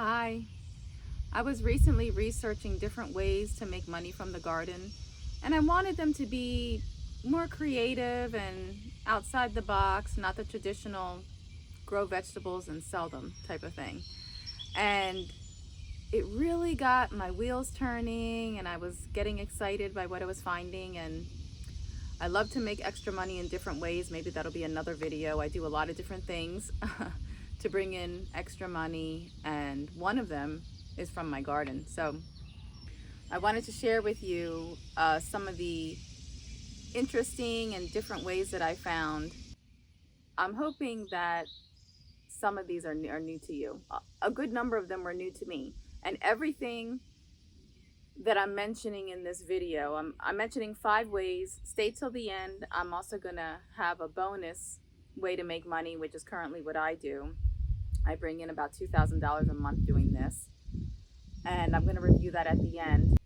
Hi. I was recently researching different ways to make money from the garden, and I wanted them to be more creative and outside the box, not the traditional grow vegetables and sell them type of thing. And it really got my wheels turning, and I was getting excited by what I was finding. And I love to make extra money in different ways. Maybe that'll be another video. I do a lot of different things to bring in extra money, and one of them is from my garden. So I wanted to share with you some of the interesting and different ways that I found. I'm hoping that some of these are new to you. A good number of them were new to me. And everything that I'm mentioning in this video, I'm mentioning 5 ways. Stay till the end. I'm also gonna have a bonus way to make money, which is currently what I do. I bring in about $2,000 a month doing this. And I'm gonna review that at the end.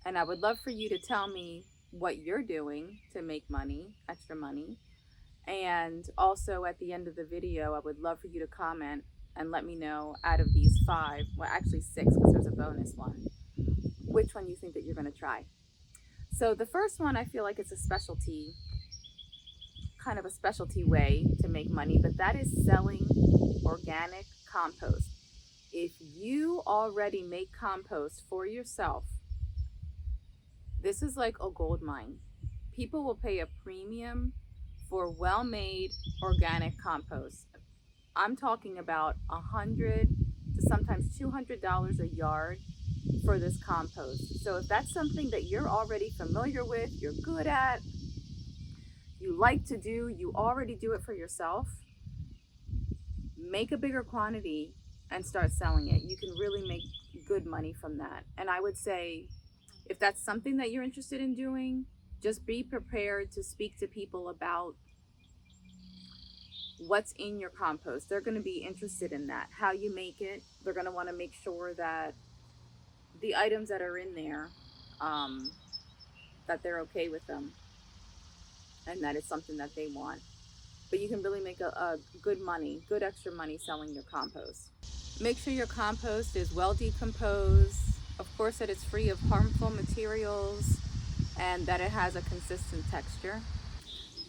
And I would love for you to tell me what you're doing to make money, extra money. And also at the end of the video, I would love for you to comment and let me know, out of these 5, well actually 6 because there's a bonus one, which one you think that you're going to try. So the first one, I feel like it's a specialty, kind of a specialty way to make money, but that is selling organic compost. If you already make compost for yourself, this is like a gold mine. People will pay a premium for well-made organic compost. I'm talking about $100 to sometimes $200 a yard for this compost. So if that's something that you're already familiar with, you're good at, you like to do, you already do it for yourself, make a bigger quantity and start selling it. You can really make good money from that. And I would say, if that's something that you're interested in doing, just be prepared to speak to people about what's in your compost. They're going to be interested in that, how you make it. They're going to want to make sure that the items that are in there, that they're okay with them and that it's something that they want. But you can really make a good money, good extra money selling your compost. Make sure your compost is well decomposed, of course that it's free of harmful materials, and that it has a consistent texture.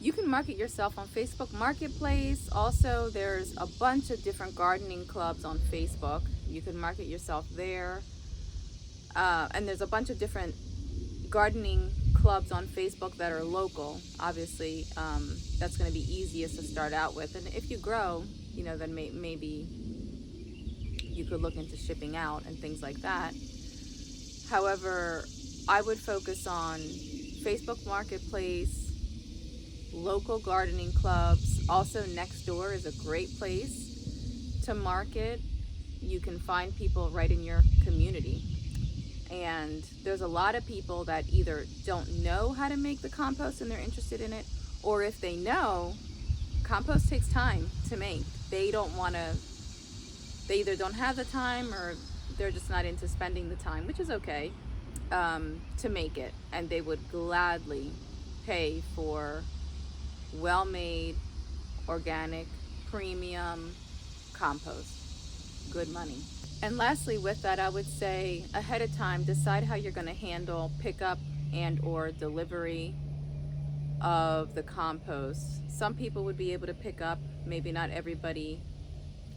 You can market yourself on Facebook Marketplace. Also, there's a bunch of different gardening clubs on Facebook. You can market yourself there. And there's a bunch of different gardening clubs on Facebook that are local. Obviously, that's going to be easiest to start out with. And if you grow, then maybe you could look into shipping out and things like that. However, I would focus on Facebook Marketplace, local gardening clubs. Also, Nextdoor is a great place to market. You can find people right in your community. And there's a lot of people that either don't know how to make the compost and they're interested in it, or if they know, compost takes time to make. They either don't have the time or they're just not into spending the time, which is okay, to make it. And they would gladly pay for well-made, organic, premium compost. Good money. And lastly, with that, I would say ahead of time, decide how you're going to handle pickup and or delivery of the compost. Some people would be able to pick up, maybe not everybody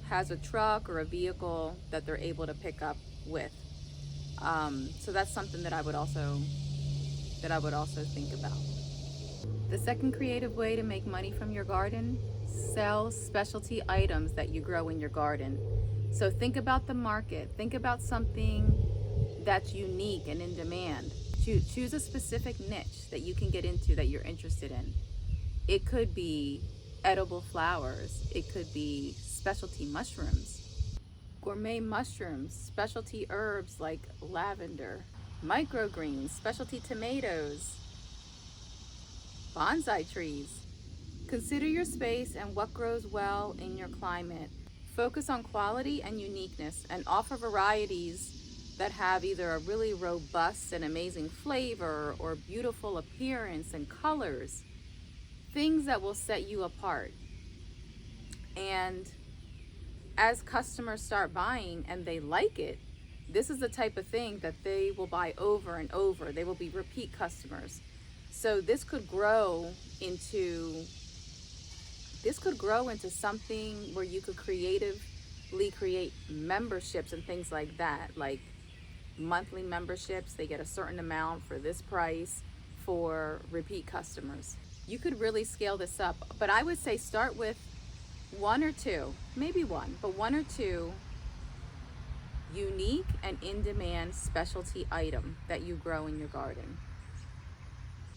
has a truck or a vehicle that they're able to pick up with. So that's something that I would also think about. The second creative way to make money from your garden: sell specialty items that you grow in your garden. So think about the market. Think about something that's unique and in demand. Choose a specific niche that you can get into, that you're interested in. It could be edible flowers. It could be specialty mushrooms, gourmet mushrooms, specialty herbs like lavender, microgreens, specialty tomatoes, bonsai trees. Consider your space and what grows well in your climate. Focus on quality and uniqueness and offer varieties that have either a really robust and amazing flavor or beautiful appearance and colors. Things that will set you apart. And as customers start buying and they like it, this is the type of thing that they will buy over and over. They will be repeat customers. So this could grow into something where you could creatively create memberships and things like that, like monthly memberships. They get a certain amount for this price for repeat customers. You could really scale this up, but I would say start with one or two, maybe one, but one or two unique and in-demand specialty item that you grow in your garden.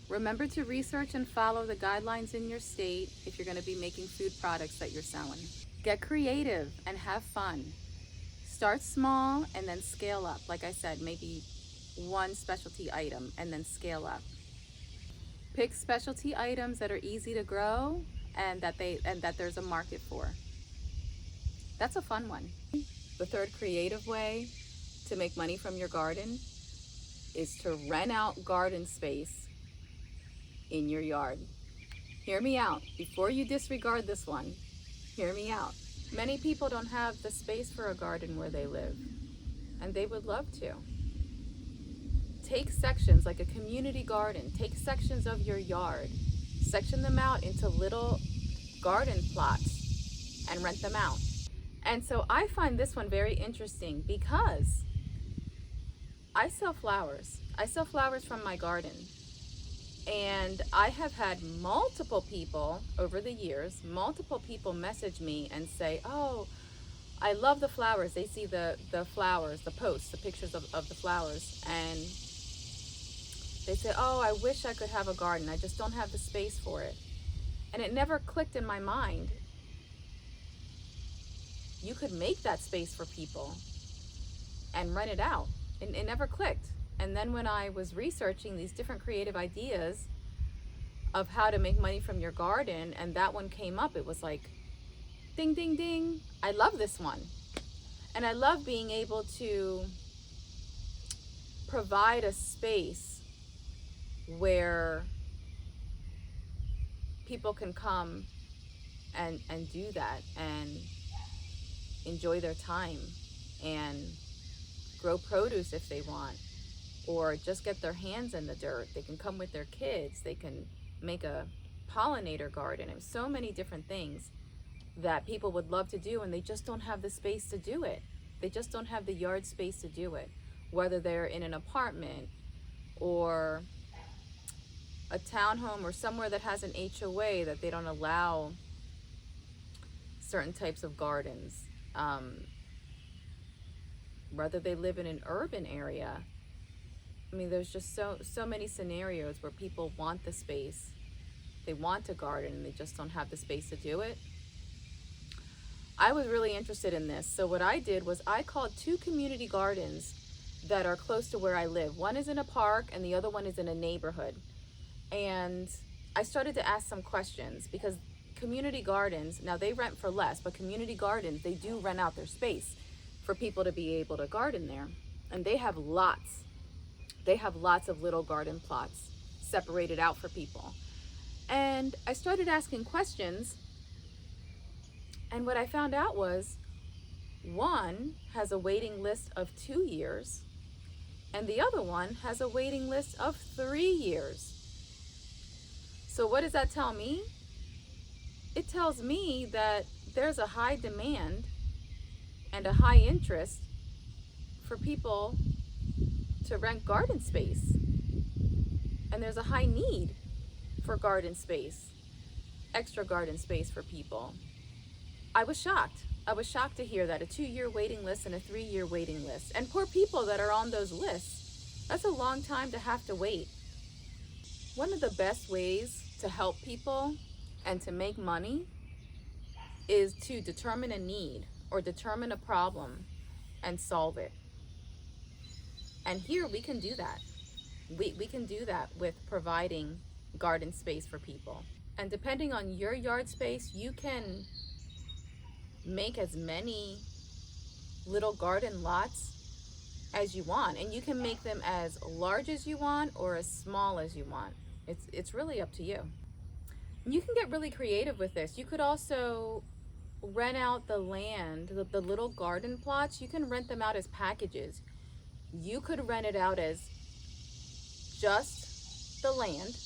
Remember to research and follow the guidelines in your state if you're going to be making food products that you're selling. Get creative and have fun. Start small and then scale up. Like I said, maybe one specialty item and then scale up. Pick specialty items that are easy to grow and that there's a market for. That's a fun one. The third creative way to make money from your garden is to rent out garden space in your yard. Hear me out. Before you disregard this one, hear me out. Many people don't have the space for a garden where they live, and they would love to. Take sections, like a community garden, take sections of your yard, section them out into little garden plots and rent them out. And so I find this one very interesting because I sell flowers. I sell flowers from my garden. And I have had multiple people over the years, message me and say, oh, I love the flowers. They see the flowers, the posts, the pictures of the flowers. And they say, oh, I wish I could have a garden. I just don't have the space for it. And it never clicked in my mind. You could make that space for people and rent it out. It never clicked. And then when I was researching these different creative ideas of how to make money from your garden, and that one came up, it was like, ding, ding, ding. I love this one. And I love being able to provide a space where people can come and do that and enjoy their time and grow produce if they want, or just get their hands in the dirt. They can come with their kids. They can make a pollinator garden and so many different things that people would love to do, and they just don't have the space to do it. They just don't have the yard space to do it, whether they're in an apartment or a townhome or somewhere that has an HOA that they don't allow certain types of gardens. Whether they live in an urban area. I mean, there's just so many scenarios where people want the space. They want to garden and they just don't have the space to do it. I was really interested in this. So what I did was I called 2 community gardens that are close to where I live. One is in a park and the other one is in a neighborhood. And I started to ask some questions because community gardens, now they rent for less, but community gardens, they do rent out their space for people to be able to garden there. And they have lots of little garden plots separated out for people. And I started asking questions, and what I found out was one has a waiting list of 2 years and the other one has a waiting list of 3 years. So what does that tell me? It tells me that there's a high demand and a high interest for people to rent garden space. And there's a high need for garden space, extra garden space for people. I was shocked. I was shocked to hear that, a 2-year waiting list and a 3-year waiting list. And poor people that are on those lists, that's a long time to have to wait. One of the best ways to help people and to make money is to determine a need or determine a problem and solve it. And here we can do that. We can do that with providing garden space for people. And depending on your yard space, you can make as many little garden lots as you want, and you can make them as large as you want or as small as you want. It's really up to you. You can get really creative with this. You could also rent out the land, the little garden plots, you can rent them out as packages. You could rent it out as just the land,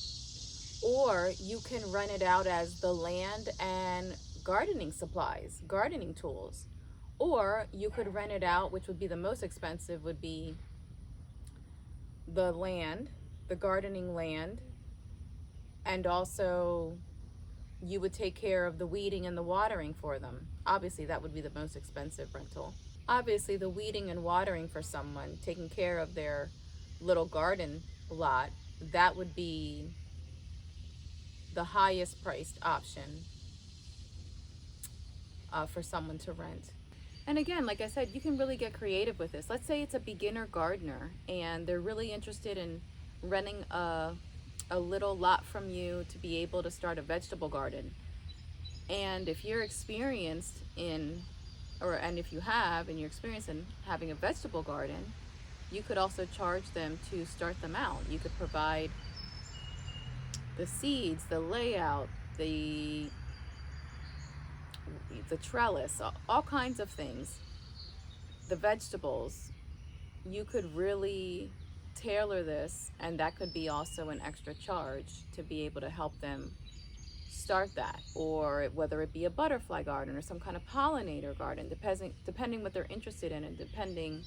or you can rent it out as the land and gardening supplies, gardening tools. Or you could rent it out, which would be the most expensive, would be the land, the gardening land, and also you would take care of the weeding and the watering for them. Obviously, that would be the most expensive rental. Obviously, the weeding and watering for someone, taking care of their little garden lot, that would be the highest priced option for someone to rent. And again, like I said, you can really get creative with this. Let's say it's a beginner gardener and they're really interested in renting a little lot from you to be able to start a vegetable garden. And if you're experienced in, and if you have, and you're experienced in having a vegetable garden, you could also charge them to start them out. You could provide the seeds, the layout, the trellis, all kinds of things, the vegetables. You could really tailor this, and that could be also an extra charge to be able to help them start that, or whether it be a butterfly garden or some kind of pollinator garden, depending what they're interested in, and depending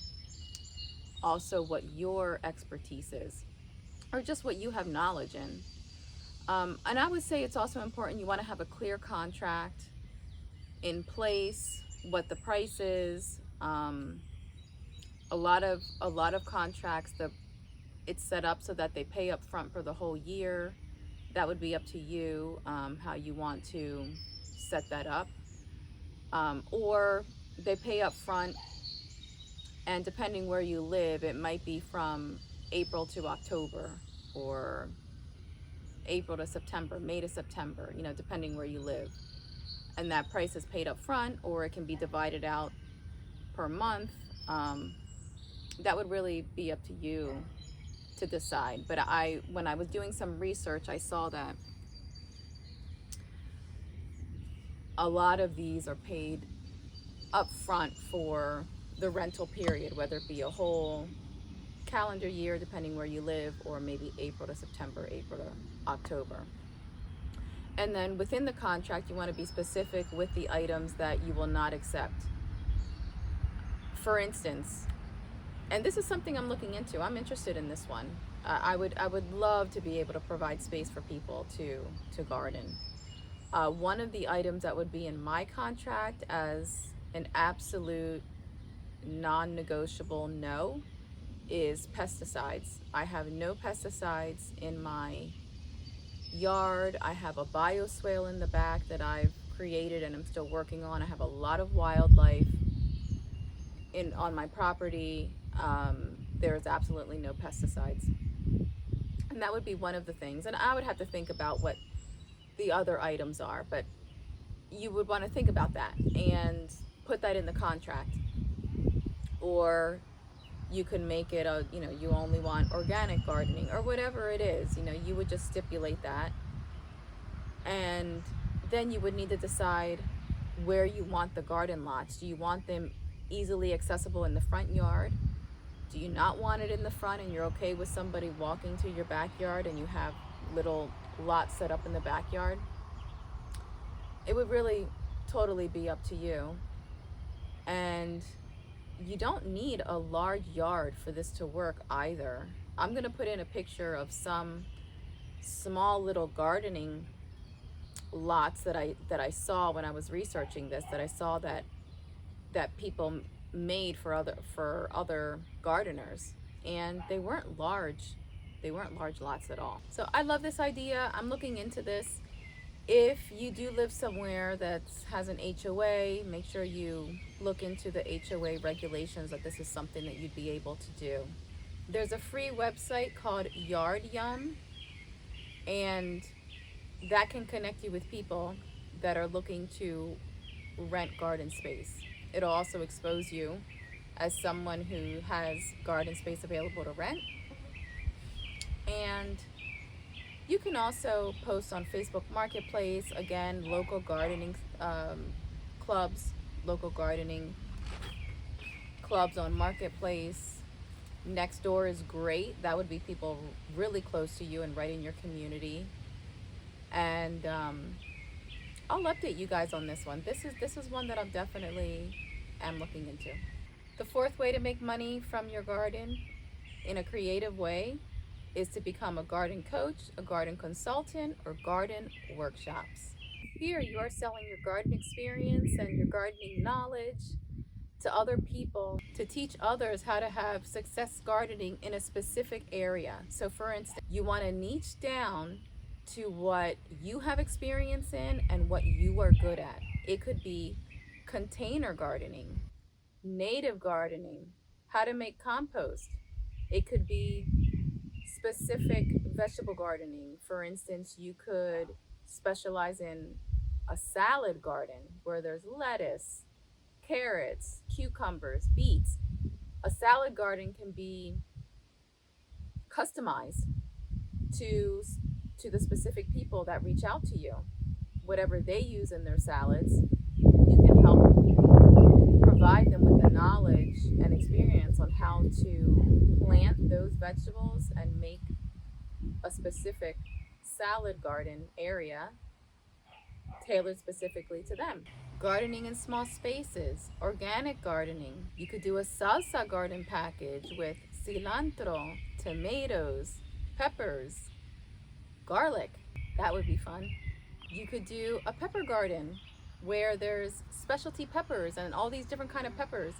also what your expertise is, or just what you have knowledge in. And I would say it's also important you want to have a clear contract in place, what the price is. A lot of contracts, it's set up so that they pay up front for the whole year. That would be up to you, how you want to set that up. Or they pay up front, and depending where you live, it might be from April to October, or April to September, May to September, depending where you live. And that price is paid up front, or it can be divided out per month. That would really be up to you to decide. But when I was doing some research, I saw that a lot of these are paid up front for the rental period, whether it be a whole calendar year, depending where you live, or maybe April to September, April to October. And then within the contract, you want to be specific with the items that you will not accept. For instance, and this is something I'm looking into, I'm interested in this one. I would love to be able to provide space for people to garden. One of the items that would be in my contract as an absolute non-negotiable no is pesticides. I have no pesticides in my yard. I have a bioswale in the back that I've created and I'm still working on. I have a lot of wildlife on my property. There's absolutely no pesticides. And that would be one of the things. And I would have to think about what the other items are, but you would want to think about that and put that in the contract. Or you can make it you only want organic gardening, or whatever it is. You would just stipulate that. And then you would need to decide where you want the garden lots. Do you want them easily accessible in the front yard? Do you not want it in the front and you're okay with somebody walking to your backyard and you have little lots set up in the backyard? It would really totally be up to you. And you don't need a large yard for this to work either. I'm going to put in a picture of some small little gardening lots that I saw when I was researching this, that I saw that people made for other gardeners, and they weren't large lots at all. So I love this idea. I'm looking into this. If you do live somewhere that has an HOA, make sure you look into the HOA regulations, that this is something that you'd be able to do. There's a free website called Yard Yum, and that can connect you with people that are looking to rent garden space. It'll also expose you as someone who has garden space available to rent. And you can also post on Facebook Marketplace, again, local gardening clubs, local gardening clubs on Marketplace. Next door is great. That would be people really close to you and right in your community. And I'll update you guys on this one. This is one that I'm definitely am looking into. The fourth way to make money from your garden in a creative way is to become a garden coach, a garden consultant, or garden workshops. Here you are selling your garden experience and your gardening knowledge to other people to teach others how to have success gardening in a specific area. So for instance, you want to niche down to what you have experience in and what you are good at. It could be container gardening, native gardening, how to make compost. It could be specific vegetable gardening. For instance, you could specialize in a salad garden where there's lettuce, carrots, cucumbers, beets. A salad garden can be customized to the specific people that reach out to you. Whatever they use in their salads, you can help provide them with the knowledge and experience on how to plant those vegetables and make a specific salad garden area tailored specifically to them. Gardening in small spaces, organic gardening. You could do a salsa garden package with cilantro, tomatoes, peppers, garlic. That would be fun. You could do a pepper garden where there's specialty peppers and all these different kind of peppers.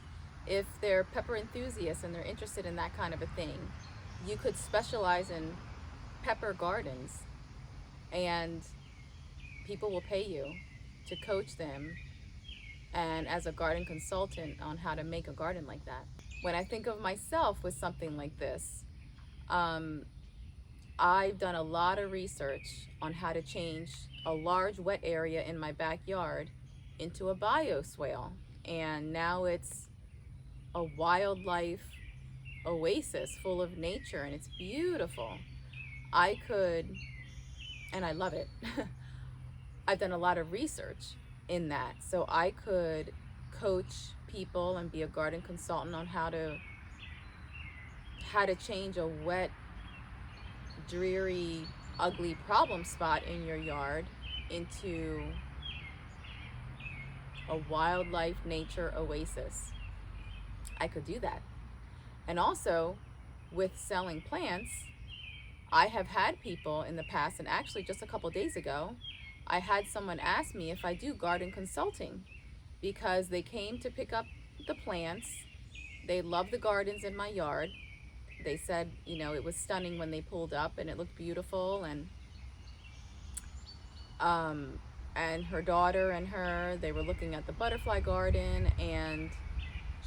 If they're pepper enthusiasts and they're interested in that kind of a thing, you could specialize in pepper gardens, and people will pay you to coach them and as a garden consultant on how to make a garden like that. When I think of myself with something like this, I've done a lot of research on how to change a large wet area in my backyard into a bioswale, and now it's a wildlife oasis full of nature, and it's beautiful. And I love it. I've done a lot of research in that, so I could coach people and be a garden consultant on how to change a wet, dreary, ugly problem spot in your yard into a wildlife nature oasis. I could do that. And also with selling plants, I have had people in the past, and actually just a couple days ago, I had someone ask me if I do garden consulting because they came to pick up the plants. They love the gardens in my yard. They said, it was stunning when they pulled up and it looked beautiful. And her daughter and they were looking at the butterfly garden, and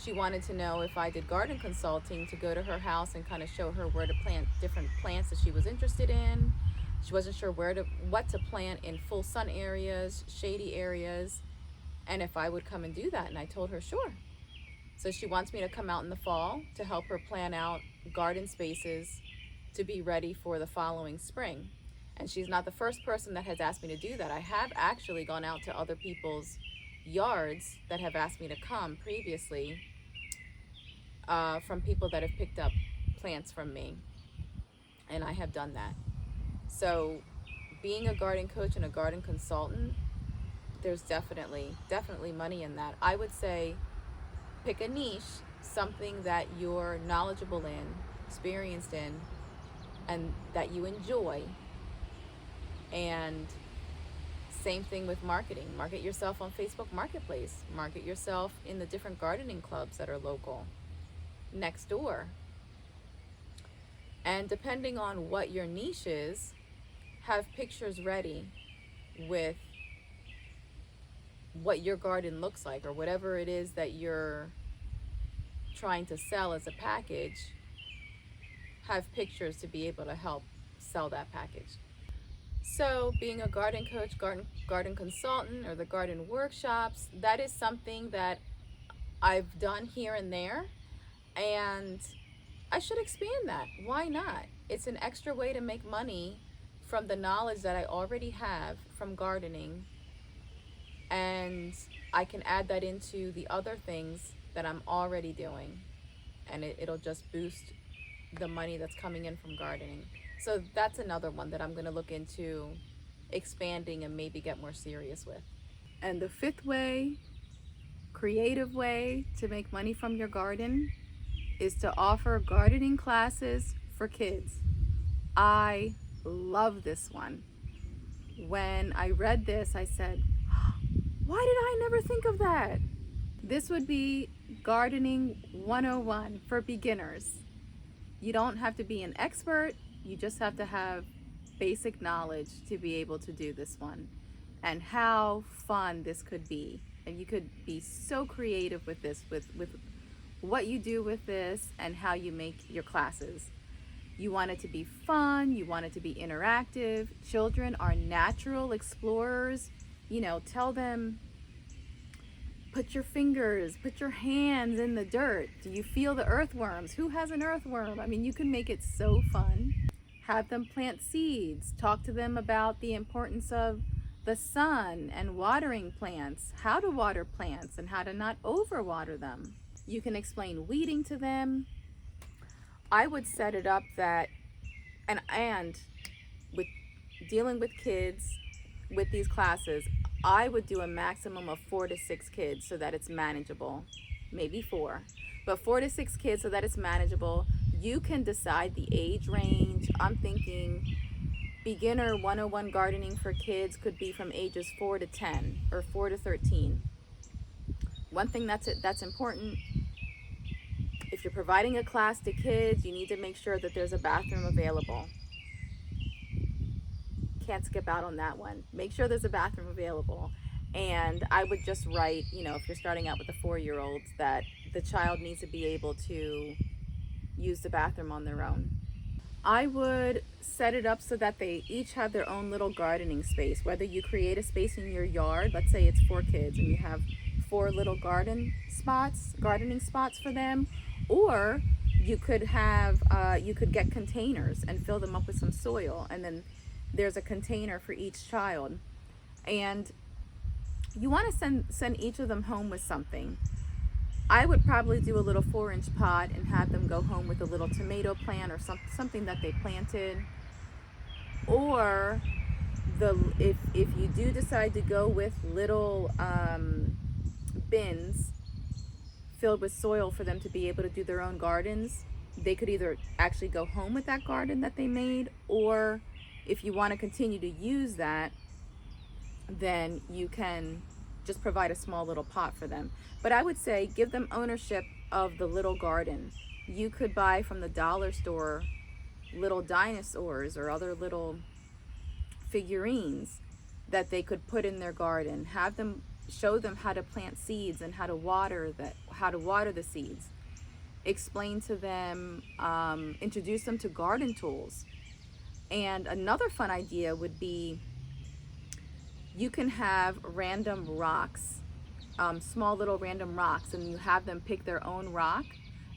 she wanted to know if I did garden consulting to go to her house and kind of show her where to plant different plants that she was interested in. She wasn't sure what to plant in full sun areas, shady areas, and if I would come and do that. And I told her, sure. So she wants me to come out in the fall to help her plan out garden spaces to be ready for the following spring. And she's not the first person that has asked me to do that. I have actually gone out to other people's yards that have asked me to come previously, from people that have picked up plants from me, and I have done that. So being a garden coach and a garden consultant, there's definitely money in that. I would say pick a niche, something that you're knowledgeable in, experienced in, and that you enjoy. And same thing with marketing. Market yourself on Facebook Marketplace. Market yourself in the different gardening clubs that are local, next door. And depending on what your niche is, have pictures ready with what your garden looks like, or whatever it is that you're trying to sell as a package. Have pictures to be able to help sell that package. So being a garden coach, garden consultant, or the garden workshops, that is something that I've done here and there, and I should expand that. Why not? It's an extra way to make money from the knowledge that I already have from gardening, and I can add that into the other things that I'm already doing, and it'll just boost the money that's coming in from gardening. So that's another one that I'm going to look into expanding and maybe get more serious with. And the fifth way, creative way to make money from your garden, is to offer gardening classes for kids. I love this one. When I read this, I said, why did I never think of that? This would be gardening 101 for beginners. You don't have to be an expert, you just have to have basic knowledge to be able to do this one. And how fun this could be. And you could be so creative with this, with what you do with this and how you make your classes. You want it to be fun, you want it to be interactive. Children are natural explorers. You know, tell them, put your fingers, put your hands in the dirt. Do you feel the earthworms? Who has an earthworm? I mean, you can make it so fun. Have them plant seeds. Talk to them about the importance of the sun and watering plants, how to water plants and how to not overwater them. You can explain weeding to them. I would set it up that, and with dealing with kids with these classes, I would do a maximum of 4 to 6 kids so that it's manageable. Maybe 4, but 4 to 6 kids so that it's manageable. You can decide the age range. I'm thinking beginner 101 gardening for kids could be from ages 4 to 10 or 4 to 13. One thing that's important, if you're providing a class to kids, you need to make sure that there's a bathroom available. Can't skip out on that one. Make sure there's a bathroom available. And I would just write, you know, if you're starting out with the 4-year-olds, that the child needs to be able to use the bathroom on their own. I would set it up so that they each have their own little gardening space. Whether you create a space in your yard, let's say it's 4 kids and you have 4 little gardening spots for them, or you could have you could get containers and fill them up with some soil, and then there's a container for each child. And you want to send each of them home with something. I would probably do a little 4-inch pot and have them go home with a little tomato plant or something that they planted. Or if you do decide to go with little bins filled with soil for them to be able to do their own gardens, they could either actually go home with that garden that they made, or if you want to continue to use that, then you can just provide a small little pot for them. But I would say give them ownership of the little garden. You could buy from the dollar store little dinosaurs or other little figurines that they could put in their garden. Have them show them how to plant seeds and how to water the seeds. Explain to them, introduce them to garden tools. And another fun idea would be, you can have random rocks, small little random rocks, and you have them pick their own rock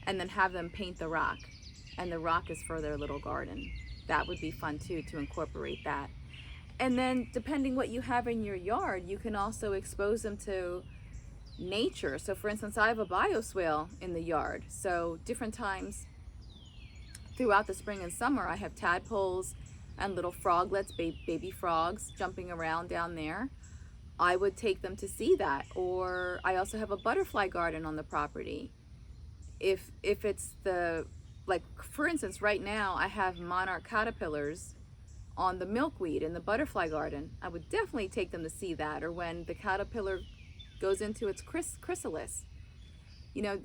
and then have them paint the rock, and the rock is for their little garden. That would be fun too, to incorporate that. And then depending what you have in your yard, you can also expose them to nature. So for instance, I have a bioswale in the yard, so different times throughout the spring and summer I have tadpoles and little froglets, baby frogs jumping around down there. I would take them to see that. Or I also have a butterfly garden on the property. If it's like for instance, right now I have monarch caterpillars on the milkweed in the butterfly garden. I would definitely take them to see that. Or when the caterpillar goes into its chrysalis. You know,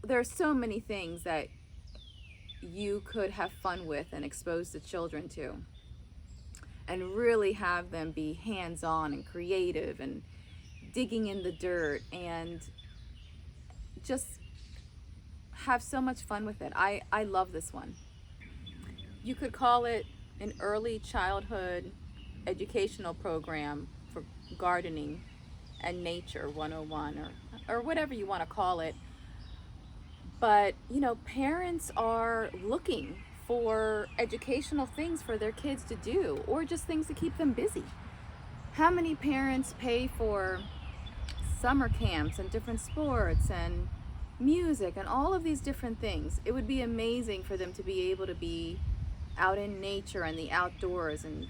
there are so many things that you could have fun with and expose the children to, and really have them be hands-on and creative and digging in the dirt and just have so much fun with it. I love this one. You could call it an early childhood educational program for gardening and nature 101, or whatever you want to call it. But, you know, parents are looking for educational things for their kids to do, or just things to keep them busy. How many parents pay for summer camps and different sports and music and all of these different things? It would be amazing for them to be able to be out in nature and the outdoors and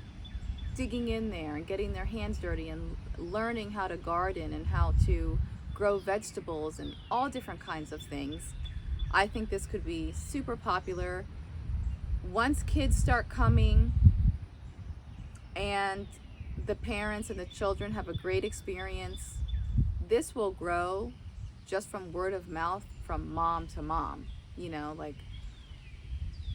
digging in there and getting their hands dirty and learning how to garden and how to grow vegetables and all different kinds of things. I think this could be super popular. Once kids start coming and the parents and the children have a great experience, this will grow just from word of mouth from mom to mom. You know, like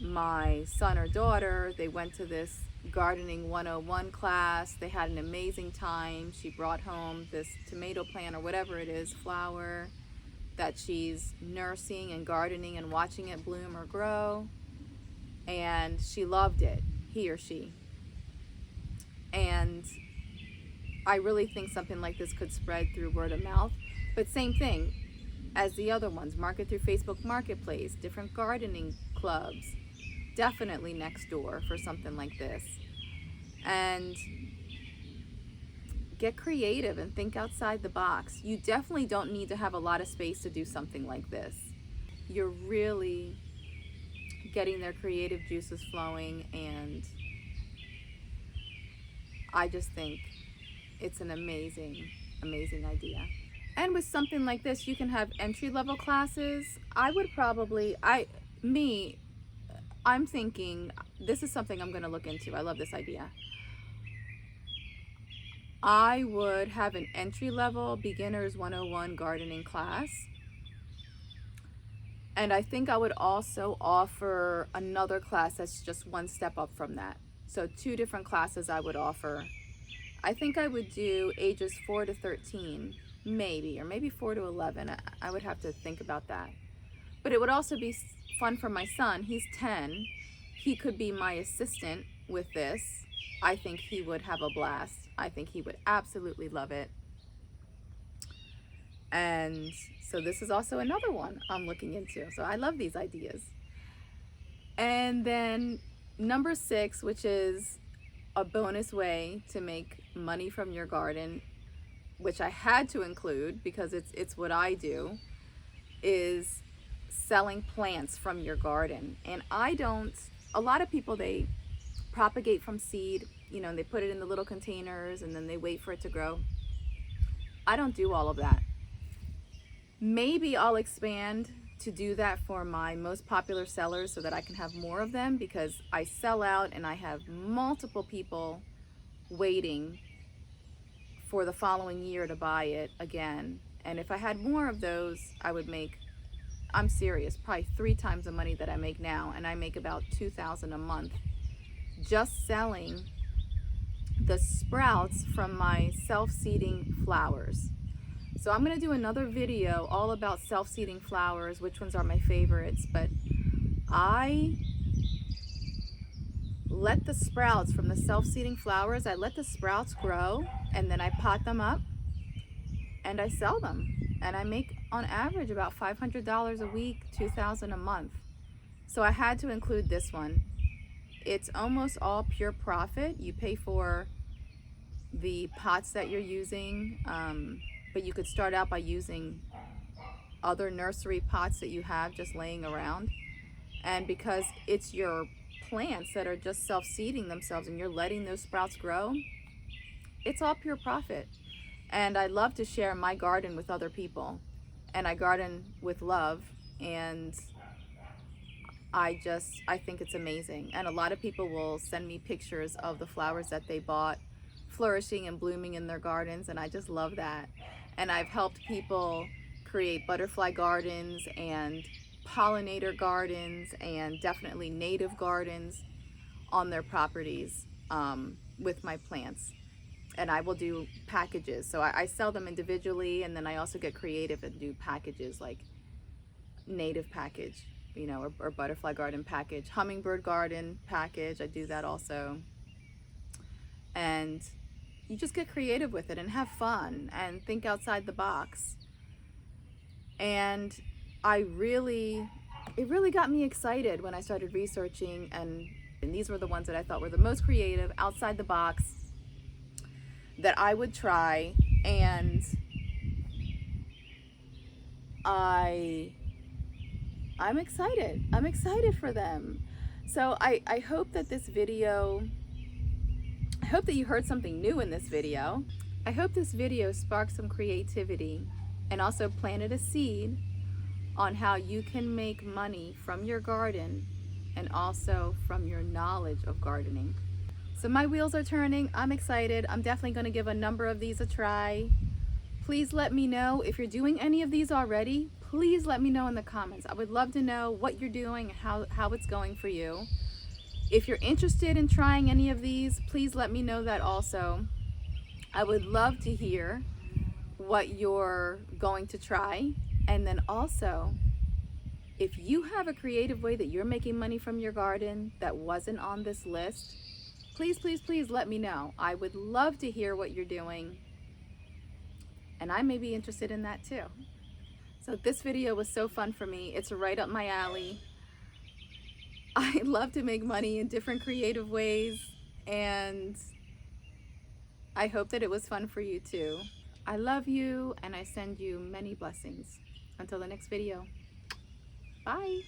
my son or daughter, they went to this gardening 101 class. They had an amazing time. She brought home this tomato plant or whatever it is, flower, that she's nursing and gardening and watching it bloom or grow. And she loved it, he or she. And I really think something like this could spread through word of mouth. But same thing as the other ones, market through Facebook Marketplace, different gardening clubs, definitely next door for something like this. And get creative and think outside the box. You definitely don't need to have a lot of space to do something like this. You're really getting their creative juices flowing, and I just think it's an amazing idea. And with something like this, you can have entry-level classes. I would probably, I'm thinking this is something I'm going to look into. I love this idea. I would have an entry-level beginners 101 gardening class. And I think I would also offer another class that's just one step up from that. So 2 different classes I would offer. I think I would do ages 4 to 13, maybe, or maybe 4 to 11. I would have to think about that. But it would also be fun for my son. He's 10. He could be my assistant with this. I think he would have a blast. I think he would absolutely love it. And so this is also another one I'm looking into. So I love these ideas. And then number 6, which is a bonus way to make money from your garden, which I had to include because it's what I do, is selling plants from your garden. And a lot of people, they propagate from seed, you know, and they put it in the little containers and then they wait for it to grow. I don't do all of that. Maybe I'll expand to do that for my most popular sellers so that I can have more of them, because I sell out and I have multiple people waiting for the following year to buy it again. And if I had more of those, I would make, I'm serious, probably 3 times the money that I make now. And I make about $2,000 a month just selling the sprouts from my self-seeding flowers. So I'm going to do another video all about self-seeding flowers, which ones are my favorites, but I let the sprouts from the self-seeding flowers, I let the sprouts grow, and then I pot them up and I sell them. And I make on average about $500 a week, $2,000 a month. So I had to include this one. It's almost all pure profit. You pay for the pots that you're using, but you could start out by using other nursery pots that you have just laying around. And because it's your plants that are just self-seeding themselves and you're letting those sprouts grow, it's all pure profit. And I love to share my garden with other people, and I garden with love, and I think it's amazing. And a lot of people will send me pictures of the flowers that they bought flourishing and blooming in their gardens, and I just love that. And I've helped people create butterfly gardens and pollinator gardens and definitely native gardens on their properties with my plants. And I will do packages. So I sell them individually, and then I also get creative and do packages like native package, you know, or butterfly garden package, hummingbird garden package. I do that also. And you just get creative with it and have fun and think outside the box. And it really got me excited when I started researching, and these were the ones that I thought were the most creative, outside the box, that I would try, and I'm excited. I'm excited for them. So I hope that this video, I hope that you heard something new in this video. I hope this video sparked some creativity and also planted a seed on how you can make money from your garden and also from your knowledge of gardening. So my wheels are turning. I'm excited. I'm definitely going to give a number of these a try. Please let me know if you're doing any of these already. Please let me know in the comments. I would love to know what you're doing and how it's going for you. If you're interested in trying any of these, please let me know that also. I would love to hear what you're going to try. And then also, if you have a creative way that you're making money from your garden that wasn't on this list, please, please, please let me know. I would love to hear what you're doing, and I may be interested in that too. So this video was so fun for me. It's right up my alley. I love to make money in different creative ways, and I hope that it was fun for you too. I love you, and I send you many blessings. Until the next video. Bye.